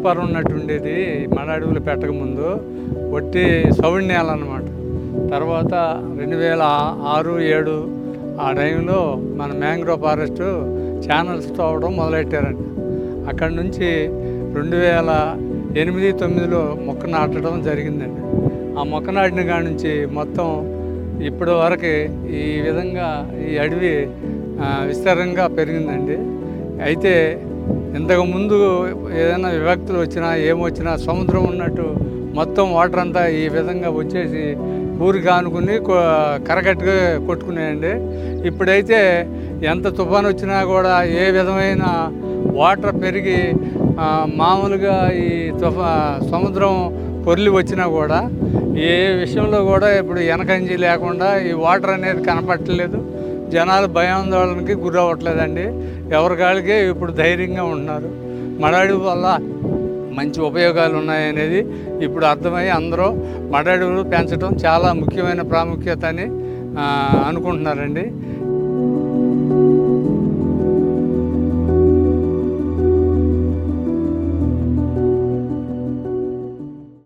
పొరం ఉన్నట్టు ఉండేది మడ అడవులు పెట్టకముందు, ఒట్టి సౌడి నేల అన్నమాట. తర్వాత 2006, 2007 ఆ టైంలో మన మ్యాంగ్రోవ్ ఫారెస్ట్ ఛానల్స్ తవ్వడం మొదలెట్టారండి. అక్కడి నుంచి 2008, 2009లో మొక్క నాటడం జరిగిందండి. ఆ మొక్క నాటిన కాడి నుంచి మొత్తం ఇప్పటి వరకు ఈ విధంగా ఈ అడవి విస్తారంగా పెరిగిందండి. అయితే ఇంతకుముందు ఏదైనా విభక్తులు వచ్చినా ఏమొచ్చినా సముద్రం ఉన్నట్టు మొత్తం వాటర్ అంతా ఈ విధంగా వచ్చేసి ఊరికి ఆనుకుని కరకట్టుగా కొట్టుకున్నాయండి. ఇప్పుడైతే ఎంత తుఫాను వచ్చినా కూడా ఏ విధమైన వాటర్ పెరిగి మామూలుగా ఈ సముద్రం పొర్లి వచ్చినా కూడా ఏ విషయంలో కూడా ఇప్పుడు వెనకంజి లేకుండా ఈ వాటర్ అనేది కనపట్టలేదు. జనాలు భయాందోళనకి గురవ్వట్లేదండి. ఎవరికాళ్ళకే ఇప్పుడు ధైర్యంగా ఉంటున్నారు. మడాడి వల్ల మంచి ఉపయోగాలు ఉన్నాయనేది ఇప్పుడు అర్థమై అందరూ మడాడులు పెంచడం చాలా ముఖ్యమైన ప్రాముఖ్యత అని అనుకుంటున్నారండి.